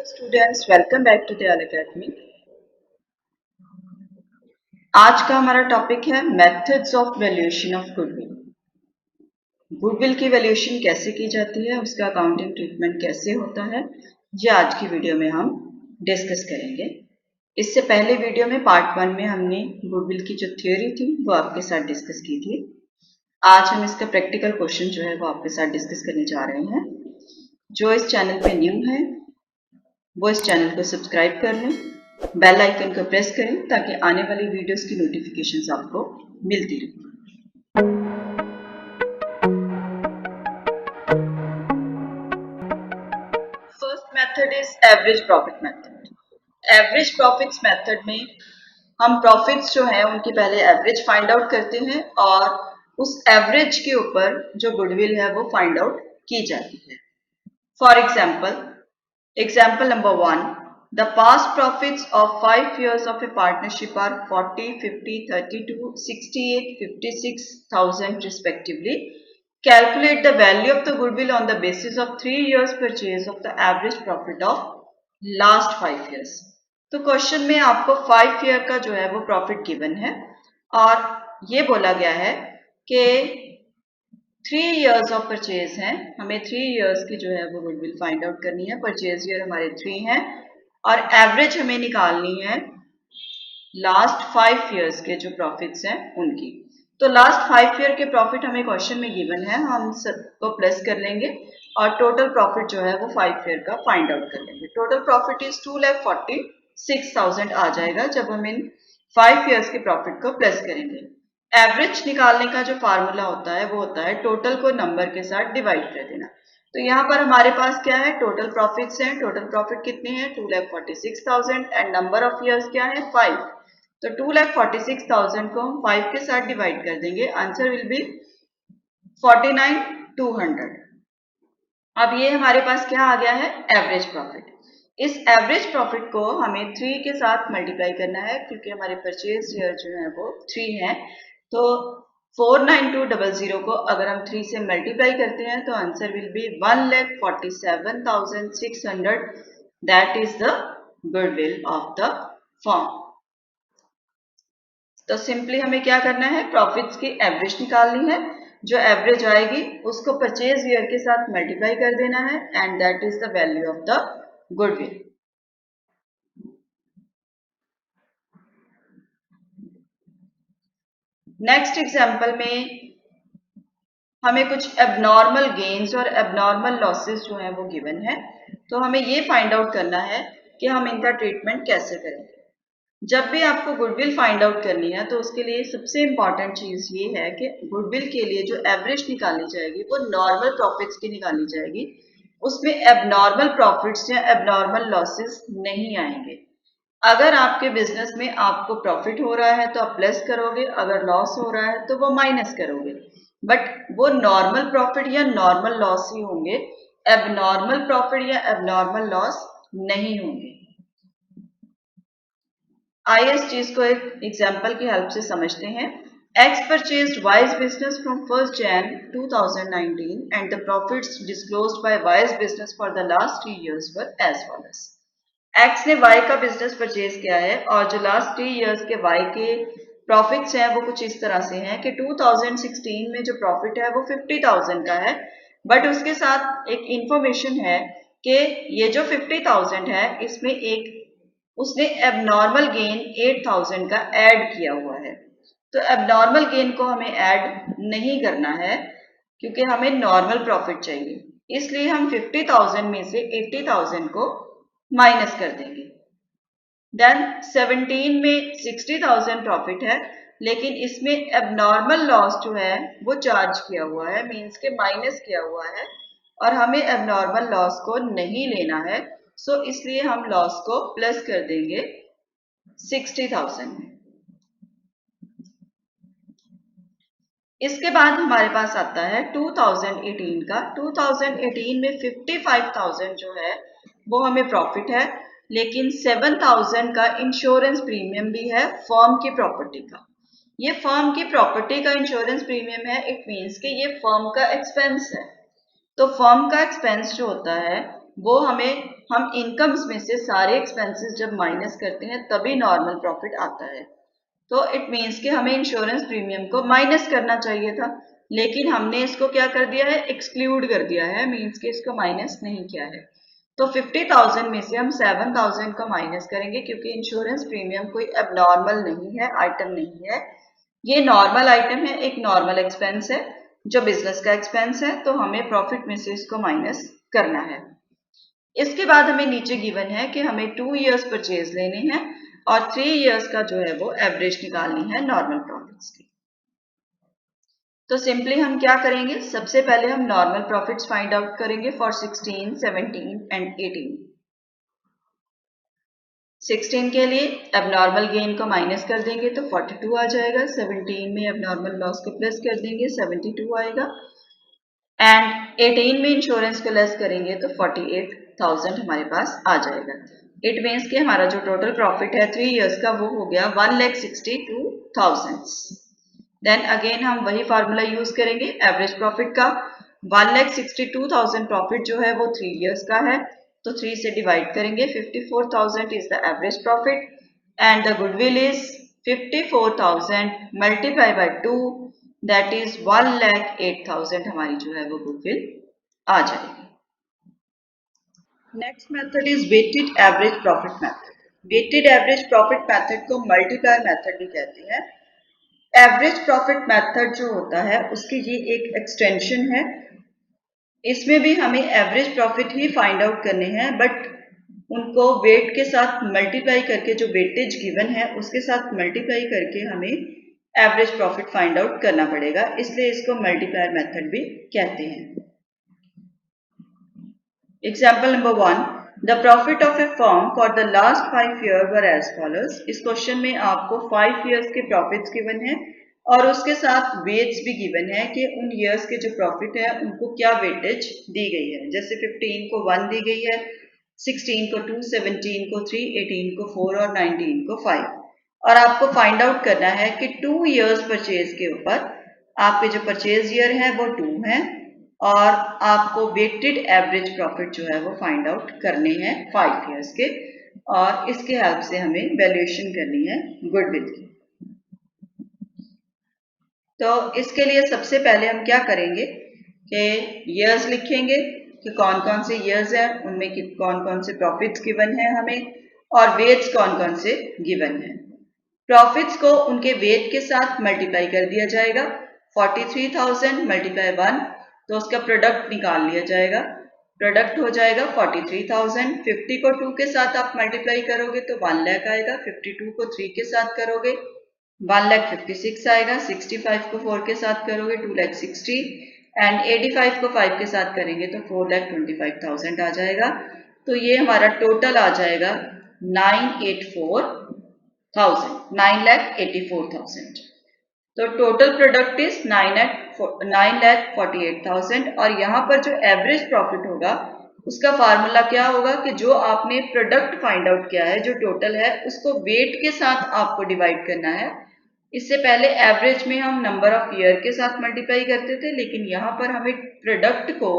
Hello students, welcome back to the academy. आज का हमारा टॉपिक है methods of valuation of goodwill. Goodwill की वैल्यूएशन कैसे की जाती है, उसका अकाउंटिंग ट्रीटमेंट कैसे होता है, ये आज की वीडियो में हम डिस्कस करेंगे। इससे पहले वीडियो में पार्ट 1 में हमने गुडविल की जो थ्योरी थी वो आपके साथ डिस्कस की थी। आज हम इसका प्रैक्टिकल क्वेश्चन जो है वो आपके साथ डिस्कस करने जा रहे हैं। जो इस चैनल पे न्यू है वो इस चैनल को सब्सक्राइब कर लें, बेल आइकन को प्रेस करें ताकि आने वाली वीडियोस की नोटिफिकेशंस आपको मिलती रहे। First method is average profit method. Average profits method में हम प्रॉफिट्स जो है उनकी पहले एवरेज फाइंड आउट करते हैं और उस एवरेज के ऊपर जो गुडविल है वो फाइंड आउट की जाती है। For example number 1, the past profits of 5 years of a partnership are 40, 50, 32, 68, 56,000 respectively. Calculate the value of the goodwill on the basis of 3 years purchase of the average profit of last 5 years. तो question में आपको 5 year का जो है वो profit given है और ये बोला गया है कि 3 इयर्स ऑफ परचेज हैं, हमें 3 इयर्स की जो है वो गुडविल फाइंड आउट करनी है। परचेज ईयर हमारे 3 हैं और एवरेज हमें निकालनी है लास्ट 5 इयर्स के जो प्रॉफिट्स हैं उनकी। तो लास्ट 5 ईयर के प्रॉफिट हमें क्वेश्चन में गिवन है, हम सबको प्लस कर लेंगे और टोटल प्रॉफिट जो है वो 5 ईयर का फाइंड आउट कर लेंगे। टोटल प्रॉफिट इज 2,46,000 आ जाएगा जब हम इन 5 इयर्स के प्रॉफिट को प्लस करेंगे। एवरेज निकालने का जो फार्मूला होता है वो होता है टोटल को नंबर के साथ डिवाइड कर देना। तो यहाँ पर हमारे पास क्या है, टोटल प्रॉफिट्स हैं। टोटल प्रॉफिट कितने हैं, 2,46,000 एंड नंबर ऑफ इयर्स क्या है, 5। तो 2,46,000 को हम 5 के साथ डिवाइड कर देंगे, आंसर विल बी 49,200। अब ये हमारे पास क्या आ गया है, एवरेज प्रॉफिट। इस एवरेज प्रॉफिट को हमें 3 के साथ मल्टीप्लाई करना है क्योंकि हमारे परचेज ईयर जो है वो 3 है। तो 49200 को अगर हम 3 से मल्टीप्लाई करते हैं तो answer will be 1,47,600। That is the goodwill of the firm. तो सिंपली हमें क्या करना है, प्रॉफिट्स की एवरेज निकालनी है। जो एवरेज आएगी उसको परचेज ईयर के साथ मल्टीप्लाई कर देना है and that is the value of the goodwill. Next example में हमें कुछ एबनॉर्मल गेन्स और एबनॉर्मल लॉसेस जो है वो गिवन है। तो हमें ये फाइंड आउट करना है कि हम इनका ट्रीटमेंट कैसे करेंगे। जब भी आपको गुडविल फाइंड आउट करनी है तो उसके लिए सबसे इम्पॉर्टेंट चीज ये है कि गुडविल के लिए जो एवरेज निकाली जाएगी वो नॉर्मल प्रॉफिट्स की निकाली जाएगी, उसमें एबनॉर्मल प्रॉफिट्स या एबनॉर्मल लॉसेस नहीं आएंगे। अगर आपके बिजनेस में आपको प्रॉफिट हो रहा है तो आप प्लस करोगे, अगर लॉस हो रहा है तो वो माइनस करोगे, बट वो नॉर्मल प्रॉफिट या नॉर्मल लॉस ही होंगे, एबनॉर्मल प्रॉफिट या एबनॉर्मल लॉस नहीं होंगे। आइए इस चीज को एक एग्जाम्पल की हेल्प से समझते हैं। X purchased Y's business from 1st Jan 2019 and the profits disclosed by Y's business for the last 3 years were as follows. X ने Y का बिजनेस परचेज किया है और जो लास्ट 3 इयर्स के Y के प्रॉफिट्स हैं वो कुछ इस तरह से हैं कि 2016 में जो प्रॉफिट है वो 50,000 का है, बट उसके साथ एक इंफॉर्मेशन है कि ये जो 50,000 है इसमें एक उसने एबनॉर्मल गेन 8,000 का ऐड किया हुआ है। तो एबनॉर्मल गेन को हमें ऐड नहीं करना है क्योंकि हमें नॉर्मल प्रॉफिट चाहिए, इसलिए हम 50,000 में से 80,000 को माइनस कर देंगे। देन 17 में 60,000 प्रॉफिट है लेकिन इसमें एबनॉर्मल लॉस जो है वो चार्ज किया हुआ है, मीन्स के माइनस किया हुआ है और हमें एबनॉर्मल लॉस को नहीं लेना है। सो इसलिए हम लॉस को प्लस कर देंगे 60,000 में। इसके बाद हमारे पास आता है 2018 का। 2018 में 55,000 जो है वो हमें प्रॉफिट है लेकिन 7,000 का इंश्योरेंस प्रीमियम भी है फर्म की प्रॉपर्टी का। ये फर्म की प्रॉपर्टी का इंश्योरेंस प्रीमियम है, इट मीन्स कि ये फर्म का एक्सपेंस है। तो फर्म का एक्सपेंस जो होता है वो हम इनकम्स में से सारे एक्सपेंसेस जब माइनस करते हैं तभी नॉर्मल प्रॉफिट आता है। तो इट मीन्स कि हमें इंश्योरेंस प्रीमियम को माइनस करना चाहिए था, लेकिन हमने इसको क्या कर दिया है, एक्सक्लूड कर दिया है, मीन्स कि इसको माइनस नहीं किया है। तो 50,000 में से हम 7,000 को माइनस करेंगे, क्योंकि इंश्योरेंस प्रीमियम कोई एबनॉर्मल नहीं है, आइटम नहीं है, ये नॉर्मल आइटम है, एक नॉर्मल एक्सपेंस है जो बिजनेस का एक्सपेंस है, तो हमें प्रॉफिट में से इसको माइनस करना है। इसके बाद हमें नीचे गिवन है कि हमें 2 इयर्स परचेज लेने हैं और 3 इयर्स का जो है वो एवरेज निकालनी है नॉर्मल प्रॉफिट्स की। तो सिंपली हम क्या करेंगे, सबसे पहले हम नॉर्मल प्रॉफिट्स फाइंड आउट करेंगे फॉर 16, 17 एंड 18। 16 के लिए एबनॉर्मल गेन को माइनस कर देंगे तो 42 आ जाएगा, 17 में एबनॉर्मल लॉस को प्लस कर देंगे 72 आएगा, एंड 18 में इंश्योरेंस को लेस करेंगे तो 48,000 हमारे पास आ जाएगा। इट मीन्स कि हमारा जो टोटल प्रॉफिट है 3 इयर्स का वो हो गया 1,62,000। देन अगेन हम वही फार्मूला यूज करेंगे एवरेज प्रॉफिट का। 1,62,000 प्रॉफिट जो है वो 3 इयर्स का है, तो 3 से डिवाइड करेंगे, 54,000 is the average profit and the goodwill is 54,000 multiply by 2, that is 1,08,000 हमारी जो है वो गुडविल आ जाएगी। Next method is weighted average profit method. Weighted average profit method को मल्टीप्लायर मेथड भी कहते हैं। एवरेज प्रॉफिट मेथड जो होता है उसकी ये एक एक्सटेंशन है, इसमें भी हमें एवरेज प्रॉफिट ही फाइंड आउट करने हैं, बट उनको वेट के साथ मल्टीप्लाई करके, जो वेटेज गिवन है उसके साथ मल्टीप्लाई करके हमें एवरेज प्रॉफिट फाइंड आउट करना पड़ेगा, इसलिए इसको मल्टीप्लायर मेथड भी कहते हैं। Example number 1, the profit of a firm for the last 5 year were as follows. इस क्वेश्चन में आपको 5 ईयर्स के प्रॉफिट्स गिवन है और उसके साथ वेट्स भी गिवन है कि उन ईयर्स के जो प्रॉफिट है उनको क्या वेटेज दी गई है। जैसे 15 को 1 दी गई है, 16 को 2, 17 को 3, 18 को 4 और 19 को 5। और आपको फाइंड आउट करना है कि 2 इयर्स परचेज के ऊपर आपके जो परचेज ईयर है वो 2 है और आपको वेटेड एवरेज प्रॉफिट जो है वो फाइंड आउट करने हैं 5 इयर्स के, और इसके हेल्प से हमें वैल्यूएशन करनी है गुडविल की। तो इसके लिए सबसे पहले हम क्या करेंगे कि ईयर्स लिखेंगे कि कौन कौन से ईयर्स हैं, उनमें कौन कौन से प्रॉफिट्स गिवन है हमें और वेट्स कौन कौन से गिवन है। प्रॉफिट्स को उनके वेट के साथ मल्टीप्लाई कर दिया जाएगा, 43,000 मल्टीप्लाई 1, तो उसका प्रोडक्ट निकाल लिया जाएगा। प्रोडक्ट हो जाएगा 43,000। 50 को 2 के साथ आप मल्टीप्लाई करोगे तो 1 लाख आएगा, 52 को 3 के साथ करोगे 1,56,000 आएगा, 65 को 4 के साथ करोगे 2,60,000 एंड 85 को 5 के साथ करेंगे तो 4,25,000 आ जाएगा। तो ये हमारा टोटल आ जाएगा 9,84,000। तो टोटल प्रोडक्ट इज 9,48,000 और यहाँ पर जो एवरेज प्रॉफिट होगा उसका फार्मूला क्या होगा कि जो आपने प्रोडक्ट फाइंड आउट किया है, जो टोटल है, उसको वेट के साथ आपको डिवाइड करना है। इससे पहले एवरेज में हम नंबर ऑफ ईयर के साथ मल्टीप्लाई करते थे, लेकिन यहाँ पर हमें प्रोडक्ट को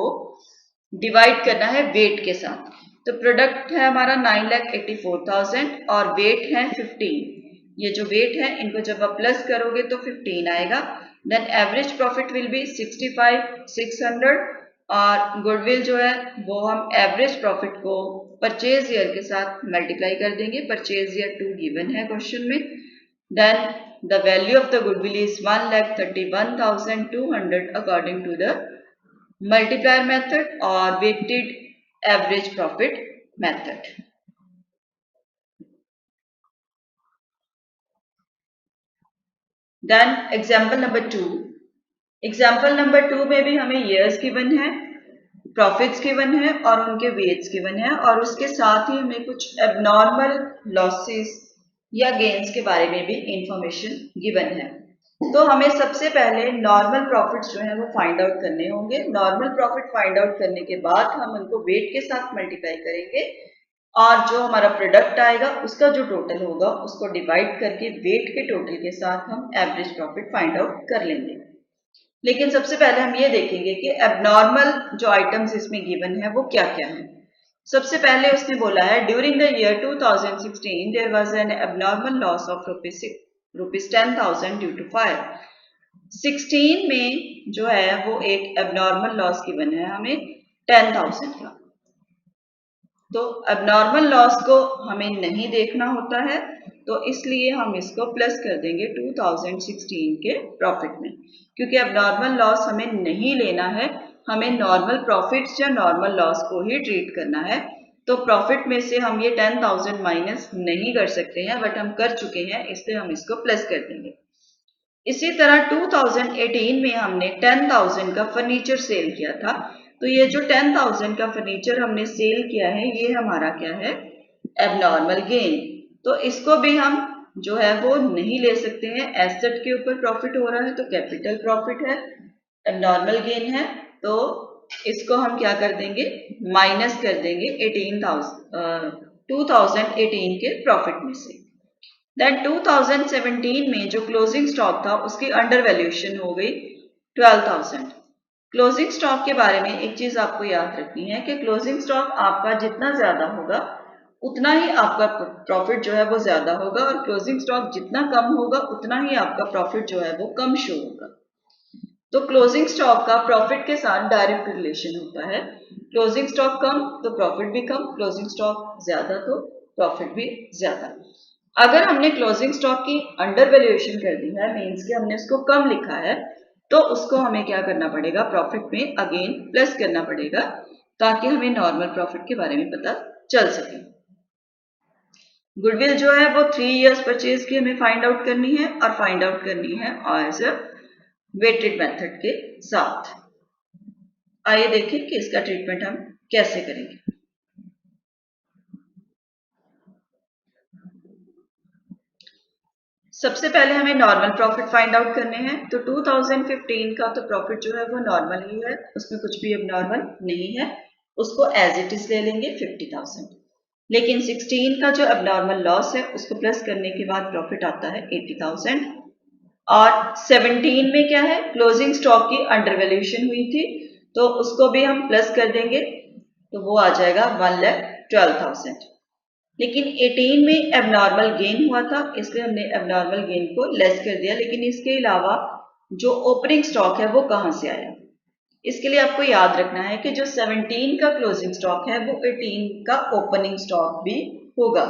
डिवाइड करना है वेट के साथ। तो प्रोडक्ट है हमारा 9,84,000 और वेट है 15। ये जो वेट है इनको जब आप प्लस करोगे तो 15 आएगा। Then average profit will be 65,600 और गुडविल जो है वो हम एवरेज प्रॉफिट को परचेज ईयर के साथ मल्टीप्लाई कर देंगे। परचेज ईयर 2 गिवन है क्वेश्चन में। Then the value of the goodwill is 1,31,200 according to the multiplier method or weighted average profit method. Then example number 2. Example number 2 में भी हमें ईयर्स गिवन है, प्रॉफिट्स गिवन है और उनके वेट्स गिवन है और उसके साथ ही हमें कुछ एबनॉर्मल लॉसेस या गेन्स के बारे में भी इंफॉर्मेशन गिवन है। तो हमें सबसे पहले नॉर्मल प्रॉफिट्स जो है वो फाइंड आउट करने होंगे। नॉर्मल प्रॉफिट फाइंड आउट करने के बाद हम उनको वेट के साथ मल्टीप्लाई करेंगे और जो हमारा प्रोडक्ट आएगा उसका जो टोटल होगा उसको डिवाइड करके वेट के टोटल के साथ हम एवरेज प्रॉफिट फाइंड आउट कर लेंगे। लेकिन सबसे पहले हम ये देखेंगे कि एबनॉर्मल जो आइटम्स इसमें गिवन है वो क्या क्या है। सबसे पहले उसने बोला है during the year 2016 there was an abnormal loss of rupees 10,000 due to fire. 16 में जो है वो एक एबनॉर्मल लॉस गिवन है हमें 10,000 का। तो एबनॉर्मल लॉस को हमें नहीं देखना होता है, तो इसलिए हम इसको प्लस कर देंगे 2016 के प्रॉफिट में, क्योंकि एबनॉर्मल लॉस हमें नहीं लेना है, हमें नॉर्मल प्रॉफिट्स या नॉर्मल लॉस को ही ट्रीट करना है। तो प्रॉफिट में से हम ये 10,000 माइनस नहीं कर सकते हैं, बट हम कर चुके हैं, इसलिए हम इसको प्लस कर देंगे। इसी तरह 2018 में हमने 10,000 का फर्नीचर सेल किया था, तो ये जो 10,000 का फर्नीचर हमने सेल किया है ये हमारा क्या है, एबनॉर्मल गेन। तो इसको भी हम जो है वो नहीं ले सकते हैं, एसेट के ऊपर प्रॉफिट हो रहा है तो कैपिटल प्रॉफिट है, एबनॉर्मल गेन है, तो इसको हम क्या कर देंगे, माइनस कर देंगे 2018 के प्रॉफिट में से। देन 2017 में जो क्लोजिंग स्टॉक था उसकी अंडर वैल्यूएशन हो गई 12,000। क्लोजिंग स्टॉक के बारे में एक चीज आपको याद रखनी है कि क्लोजिंग स्टॉक आपका जितना ज्यादा होगा उतना ही आपका प्रॉफिट जो है वो ज्यादा होगा, और क्लोजिंग स्टॉक जितना कम होगा उतना ही आपका प्रॉफिट जो है वो कम शो होगा। तो क्लोजिंग स्टॉक का प्रॉफिट के साथ डायरेक्ट रिलेशन होता है। क्लोजिंग स्टॉक कम तो प्रॉफिट भी कम, क्लोजिंग स्टॉक ज्यादा तो प्रॉफिट भी ज्यादा। अगर हमने क्लोजिंग स्टॉक की अंडर वैल्यूएशन कर दी है, मीन्स कि हमने उसको कम लिखा है, तो उसको हमें क्या करना पड़ेगा, प्रॉफिट में अगेन प्लस करना पड़ेगा, ताकि हमें नॉर्मल प्रॉफिट के बारे में पता चल सके। गुडविल जो है वो 3 इयर्स परचेज की हमें फाइंड आउट करनी है, और फाइंड आउट करनी है एज अ वेटेड मेथड के साथ। आइए देखें कि इसका ट्रीटमेंट हम कैसे करेंगे। सबसे पहले हमें नॉर्मल प्रॉफिट फाइंड आउट करने हैं। तो 2015 का तो प्रॉफिट जो है वो नॉर्मल ही है, उसमें कुछ भी अब नॉर्मल नहीं है, उसको एज इट इज ले लेंगे 50,000। लेकिन 16 का जो अब नॉर्मल लॉस है उसको प्लस करने के बाद प्रॉफिट आता है 80,000। और 17 में क्या है, क्लोजिंग स्टॉक की अंडर वैल्यूएशन हुई थी, तो उसको भी हम प्लस कर देंगे, तो वो आ जाएगा 1,12,000। लेकिन 18 में एबनॉर्मल गेन हुआ था, इसलिए हमने एबनॉर्मल गेन को लेस कर दिया। लेकिन इसके अलावा जो ओपनिंग स्टॉक है वो कहां से आया, इसके लिए आपको याद रखना है कि जो 17 का क्लोजिंग स्टॉक है वो 18 का ओपनिंग स्टॉक भी होगा।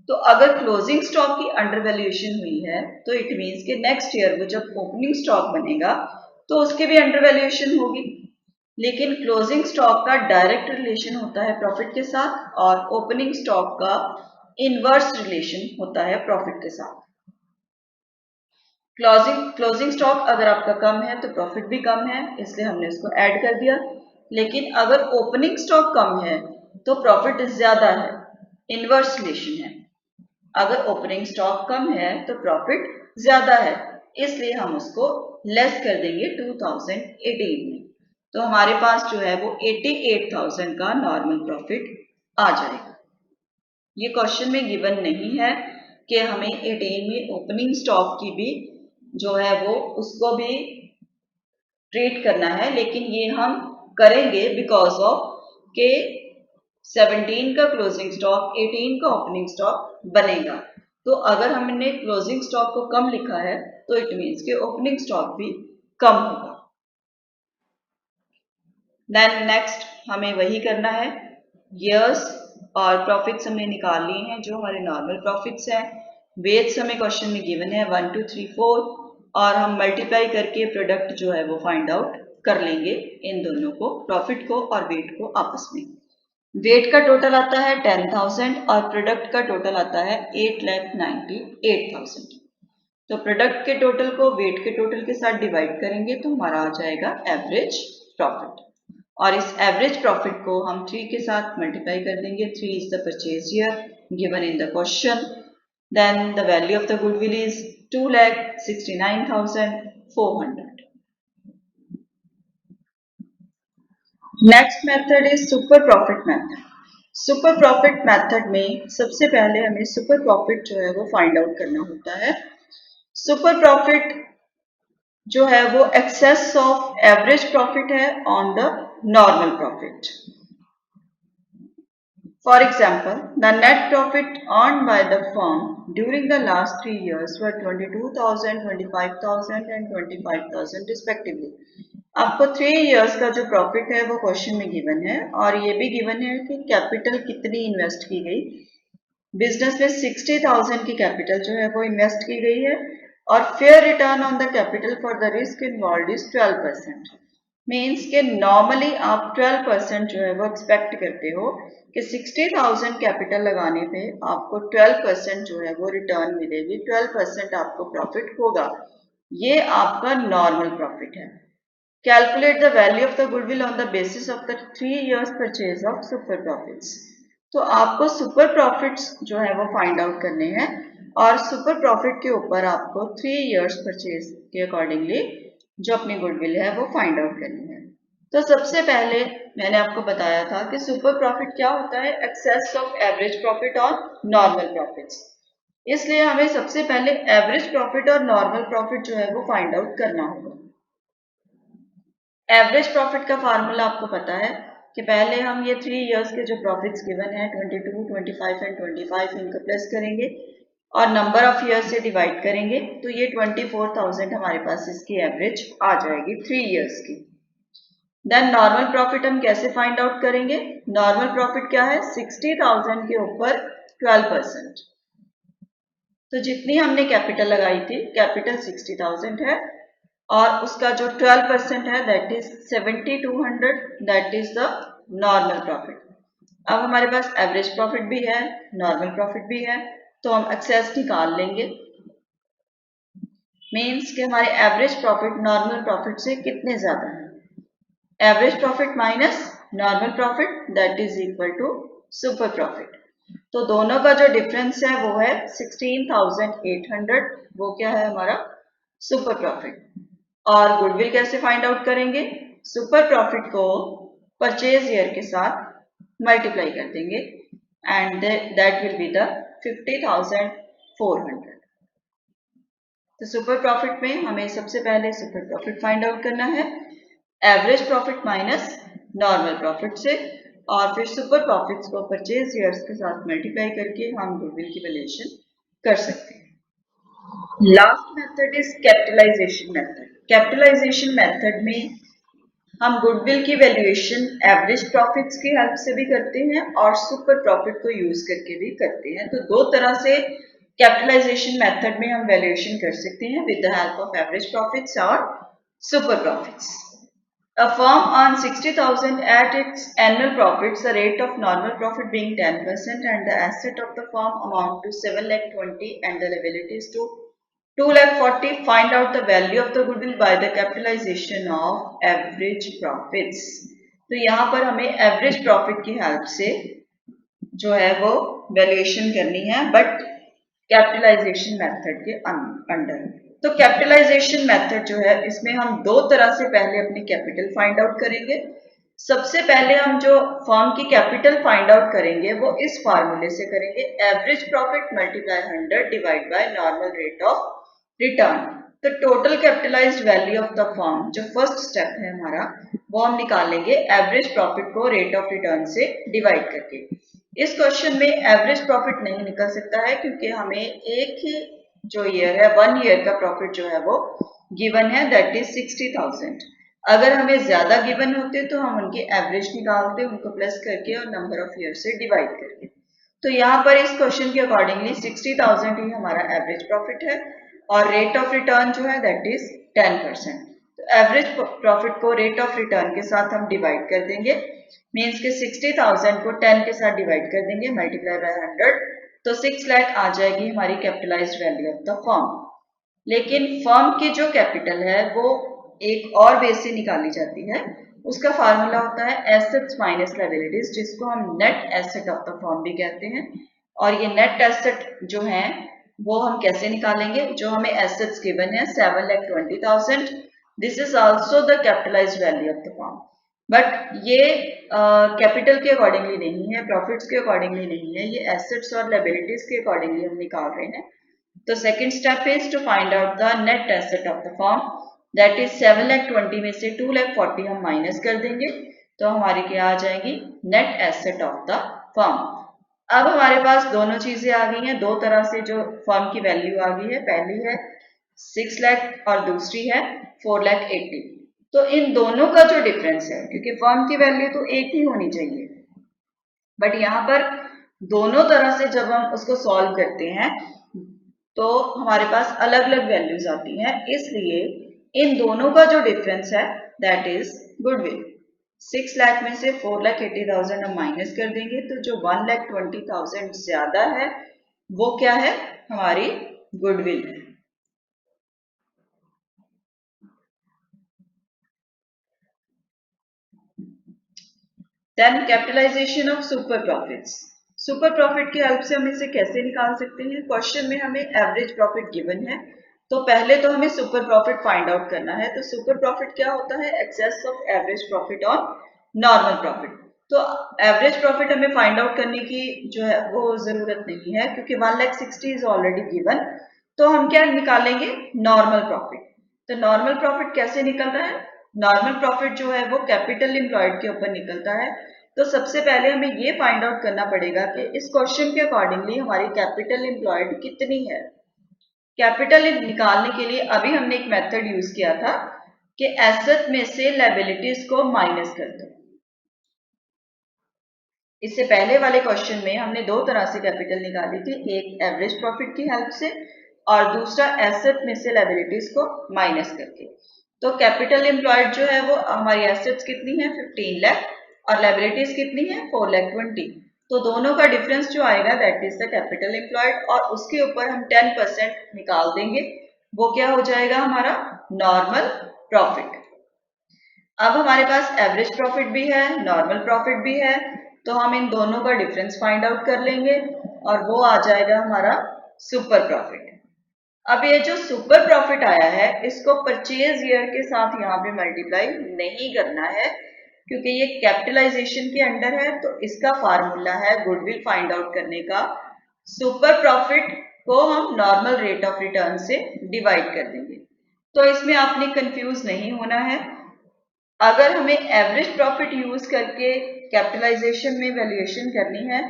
तो अगर क्लोजिंग स्टॉक की अंडर वैल्यूएशन हुई है तो इट मीन्स कि नेक्स्ट ईयर वो जब ओपनिंग स्टॉक बनेगा तो उसकी भी अंडर वैल्यूएशन होगी। लेकिन क्लोजिंग स्टॉक का डायरेक्ट रिलेशन होता है प्रॉफिट के साथ, और ओपनिंग स्टॉक का इनवर्स रिलेशन होता है प्रॉफिट के साथ। क्लोजिंग स्टॉक अगर आपका कम है तो प्रॉफिट भी कम है, इसलिए हमने उसको ऐड कर दिया। लेकिन अगर ओपनिंग स्टॉक कम है तो प्रॉफिट ज्यादा है, इनवर्स रिलेशन है। अगर ओपनिंग स्टॉक कम है तो प्रॉफिट ज्यादा है, इसलिए हम उसको लेस कर देंगे 2018 में। तो हमारे पास जो है वो 88,000 का नॉर्मल प्रॉफिट आ जाएगा। ये क्वेश्चन में गिवन नहीं है कि हमें 18 में ओपनिंग स्टॉक की भी जो है वो उसको भी ट्रीट करना है, लेकिन ये हम करेंगे बिकॉज ऑफ के 17 का क्लोजिंग स्टॉक 18 का ओपनिंग स्टॉक बनेगा। तो अगर हमने क्लोजिंग स्टॉक को कम लिखा है तो इट मीन्स कि ओपनिंग स्टॉक भी कम होगा। देन नेक्स्ट हमें वही करना है, ईयर्स और प्रॉफिट्स हमने निकाल लिए हैं जो हमारे नॉर्मल प्रॉफिट्स हैं। वेट्स हमें क्वेश्चन में गिवन है 1 2 3 4, और हम मल्टीप्लाई करके प्रोडक्ट जो है वो फाइंड आउट कर लेंगे, इन दोनों को, प्रॉफिट को और वेट को आपस में। वेट का टोटल आता है 10,000 और प्रोडक्ट का टोटल आता है 8,98,000। तो प्रोडक्ट के टोटल को वेट के टोटल के साथ डिवाइड करेंगे तो हमारा आ जाएगा एवरेज प्रॉफिट, और इस एवरेज प्रॉफिट को हम 3 के साथ मल्टीप्लाई कर देंगे। 3 is the purchase year given in the question. Then the value of the goodwill is 2,69,400। Next method is super profit method. Super profit method में सबसे पहले हमें सुपर प्रॉफिट जो है वो फाइंड आउट करना होता है। सुपर प्रॉफिट जो है वो एक्सेस ऑफ एवरेज प्रॉफिट है on the normal profit. For example, the net profit earned by the firm during the last 3 years were 22,000, 25,000 and 25,000 respectively. आपको 3 इयर्स का जो प्रॉफिट है वो क्वेश्चन में गिवन है और ये भी गिवन है कि कैपिटल कितनी इन्वेस्ट की गई। बिजनेस में 60,000 की कैपिटल जो है वो इन्वेस्ट की गई है और fair return on the capital for the risk involved is 12%। Means के नॉर्मली आप 12% जो है वो एक्सपेक्ट करते हो कि 60,000 कैपिटल लगाने पे आपको 12% जो है वो रिटर्न मिलेगी, 12% आपको प्रॉफिट होगा। ये आपका नॉर्मल प्रॉफिट है। Calculate the value of the goodwill on the basis of the 3 years purchase of super profits. तो आपको सुपर प्रॉफिट्स जो है वो फाइंड आउट करने हैं और सुपर प्रॉफिट के ऊपर आपको 3 इयर्स परचेज के अकॉर्डिंगली जो अपनी गुडविल है वो फाइंड आउट करनी है। तो सबसे पहले मैंने आपको बताया था कि सुपर प्रॉफिट क्या होता है, एक्सेस ऑफ एवरेज प्रॉफिट और नॉर्मल प्रॉफिट्स। इसलिए हमें सबसे पहले एवरेज प्रॉफिट और नॉर्मल प्रॉफिट जो है वो फाइंड आउट करना होगा। एवरेज प्रॉफिट का फार्मूला आपको पता है कि पहले हम ये 3 इयर्स के जो प्रॉफिट्स गिवन है 22, 25 एंड 25 इनको प्लस करेंगे और नंबर ऑफ ईयर्स से डिवाइड करेंगे तो ये 24,000 हमारे पास इसकी एवरेज आ जाएगी 3 इयर्स की। देन नॉर्मल प्रॉफिट हम कैसे फाइंड आउट करेंगे? नॉर्मल प्रॉफिट क्या है? 60,000 के ऊपर 12%। तो जितनी हमने कैपिटल लगाई थी, कैपिटल 60,000 है और उसका जो 12% है that is 7200, that is the normal profit. अब हमारे पास एवरेज प्रॉफिट भी है, नॉर्मल प्रॉफिट भी है, तो हम एक्सेस निकाल लेंगे। मीन्स कि हमारे एवरेज प्रॉफिट नॉर्मल प्रॉफिट से कितने ज्यादा है। Average profit minus normal profit that is equal to super profit. तो दोनों का जो डिफरेंस है वो है 16,800, वो क्या है हमारा सुपर प्रॉफिट। और गुडविल कैसे फाइंड आउट करेंगे? सुपर प्रॉफिट को परचेज ईयर के साथ मल्टीप्लाई कर देंगे and that will be the 50,400। तो सुपर प्रॉफिट में हमें सबसे पहले सुपर प्रॉफिट फाइंड आउट करना है average profit minus normal profit से और फिर सुपर प्रॉफिट्स को परचेज ईयर्स के साथ मल्टीप्लाई करके हम गुडविल की वैल्यूएशन कर सकते हैं। Last method is capitalisation method. Capitalisation method में हम गुडविल की वैल्यूएशन एवरेज प्रॉफिट्स की हेल्प से भी करते हैं और सुपर प्रॉफिट को यूज करके भी करते हैं। तो दो तरह से कैपिटलाइजेशन मेथड में हम वैल्यूएशन कर सकते हैं with the help of average profits और super profits. A firm earns 60,000 at its annual profits, the rate of normal profit being 10% and the asset of the firm amount to 7,20,000 and the liabilities to 2,40,000. Find out the value of the goodwill by the capitalization of average profits. तो यहाँ पर हमें average profit की help से जो है वो valuation करनी है बट कैपिटलाइजेशन मेथड के अंडर। तो कैपिटलाइजेशन मेथड जो है इसमें हम दो तरह से पहले अपनी कैपिटल फाइंड आउट करेंगे। सबसे पहले हम जो फर्म की कैपिटल फाइंड आउट करेंगे वो इस फार्मूले से करेंगे, average profit multiply 100 divide by normal rate of return. तो total capitalised value of the firm जो फर्स्ट स्टेप है हमारा वो हम निकालेंगे एवरेज प्रॉफिट को रेट ऑफ रिटर्न से डिवाइड करके। इस क्वेश्चन में एवरेज प्रॉफिट नहीं निकल सकता है क्योंकि हमें एक ही जो ईयर है 1 ईयर का प्रॉफिट जो है वो गिवन है दैट इज 60,000। अगर हमें ज्यादा गिवन होते तो हम उनके एवरेज निकालते, उनको प्लस करके और नंबर ऑफ ईयर से डिवाइड करके। तो यहाँ पर इस क्वेश्चन के अकॉर्डिंगली 60,000 ही हमारा एवरेज प्रॉफिट है और रेट ऑफ रिटर्न जो है दैट इज 10%। तो एवरेज प्रॉफिट को रेट ऑफ रिटर्न के साथ हम डिवाइड कर देंगे, मीन्स के 60,000 को 10 के साथ डिवाइड कर देंगे मल्टीप्लाई बाय 100, तो 6 लाख आ जाएगी हमारी capitalised value of the firm. लेकिन फर्म की जो कैपिटल है वो एक और वे से निकाली जाती है, उसका फार्मूला होता है एसेट्स माइनस लायबिलिटीज, जिसको हम net asset of the firm भी कहते हैं। और ये नेट एसेट जो है वो हम कैसे निकालेंगे? जो हमें एसेट्स गिवन है 7,20,000, this is also the capitalised value of the firm, but ये कैपिटल के अकॉर्डिंगली नहीं है, प्रॉफिट्स के अकॉर्डिंगली नहीं है, ये एसेट्स और लायबिलिटीज के अकॉर्डिंगली हम निकाल रहे हैं। तो second step is to find out the net asset of the firm, that is 7,20,000 में से 2,40,000 हम माइनस कर देंगे तो हमारी क्या आ जाएगी net asset of the firm. अब हमारे पास दोनों चीजें आ गई हैं, दो तरह से जो फर्म की वैल्यू आ गई है, पहली है 6 लाख और दूसरी है 4,80,000। तो इन दोनों का जो डिफरेंस है, क्योंकि फर्म की वैल्यू तो एक ही होनी चाहिए, बट यहाँ पर दोनों तरह से जब हम उसको सॉल्व करते हैं तो हमारे पास अलग अलग वैल्यूज आती हैं, इसलिए इन दोनों का जो डिफरेंस है दैट इज गुडविल। 6 लाख में से 4,80,000 हम माइनस कर देंगे, तो जो 1,20,000 ज्यादा है वो क्या है, हमारी गुडविल है। Then capitalisation of super profits. Super profit की हेल्प से हम इसे कैसे निकाल सकते हैं? क्वेश्चन में हमें एवरेज प्रॉफिट गिवन है, तो पहले तो हमें सुपर प्रॉफिट फाइंड आउट करना है। तो सुपर प्रॉफिट क्या होता है? Excess of average profit on normal profit. तो एवरेज प्रॉफिट हमें फाइंड आउट करने की जो है वो जरूरत नहीं है, क्योंकि 1,60,000 इज ऑलरेडी गिवन। तो हम क्या निकालेंगे? Normal profit. तो नॉर्मल प्रॉफिट कैसे निकलता है? नॉर्मल प्रॉफिट जो है वो कैपिटल एम्प्लॉयड के ऊपर निकलता है। तो सबसे पहले हमें ये फाइंड आउट करना पड़ेगा कि इस क्वेश्चन के अकॉर्डिंगली हमारी कैपिटल एम्प्लॉयड कितनी है। कैपिटल निकालने के लिए अभी हमने एक मेथड यूज किया था कि एसेट में से लायबिलिटीज को माइनस कर दो। इससे पहले वाले क्वेश्चन में हमने दो तरह से कैपिटल निकाली थी, एक एवरेज प्रॉफिट की हेल्प से और दूसरा एसेट में से लायबिलिटीज को माइनस करके। तो कैपिटल एम्प्लॉयड जो है वो हमारी एसेट्स कितनी है? 15 लाख और लायबिलिटीज कितनी है? 4,20,000। तो दोनों का डिफरेंस जो आएगा that is the capital employed, और उसके ऊपर हम 10% निकाल देंगे, वो क्या हो जाएगा? हमारा नॉर्मल प्रॉफिट। अब हमारे पास एवरेज प्रॉफिट भी है, नॉर्मल प्रॉफिट भी है, तो हम इन दोनों का डिफरेंस फाइंड आउट कर लेंगे और वो आ जाएगा हमारा सुपर प्रॉफिट। अब ये जो सुपर प्रॉफिट आया है इसको परचेज ईयर के साथ यहाँ पे मल्टीप्लाई नहीं करना है, क्योंकि ये कैपिटलाइजेशन के अंडर है। तो इसका फार्मूला है गुडविल फाइंड आउट करने का, सुपर प्रॉफिट को हम नॉर्मल रेट ऑफ रिटर्न से डिवाइड कर देंगे। तो इसमें आपने कंफ्यूज नहीं होना है। अगर हमें एवरेज प्रॉफिट यूज करके कैपिटलाइजेशन में वैल्यूएशन करनी है,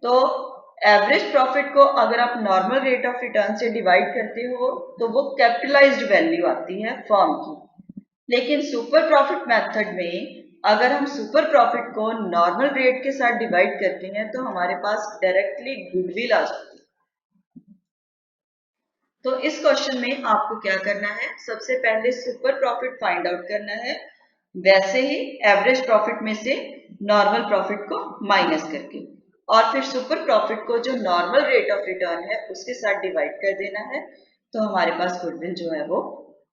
तो एवरेज प्रॉफिट को अगर आप नॉर्मल रेट ऑफ रिटर्न से डिवाइड करते हो तो वो कैपिटलाइज्ड वैल्यू आती है फर्म की। लेकिन सुपर प्रॉफिट मेथड में अगर हम सुपर प्रॉफिट को नॉर्मल रेट के साथ डिवाइड करते हैं तो हमारे पास डायरेक्टली गुडविल आ जाती है। तो इस क्वेश्चन में आपको क्या करना है? सबसे पहले सुपर प्रॉफिट फाइंड आउट करना है, वैसे ही एवरेज प्रॉफिट में से नॉर्मल प्रॉफिट को माइनस करके, और फिर सुपर प्रॉफिट को जो नॉर्मल रेट ऑफ रिटर्न है उसके साथ डिवाइड कर देना है, तो हमारे पास गुडविल जो है वो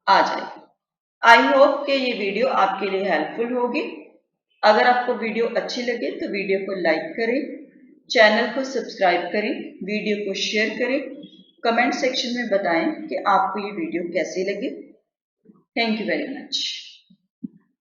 आ जाएगी। आई होप कि ये वीडियो आपके लिए हेल्पफुल होगी। अगर आपको वीडियो अच्छी लगे तो वीडियो को लाइक करें, चैनल को सब्सक्राइब करें, वीडियो को शेयर करें, कमेंट सेक्शन में बताएं कि आपको ये वीडियो कैसी लगी। Thank you very much.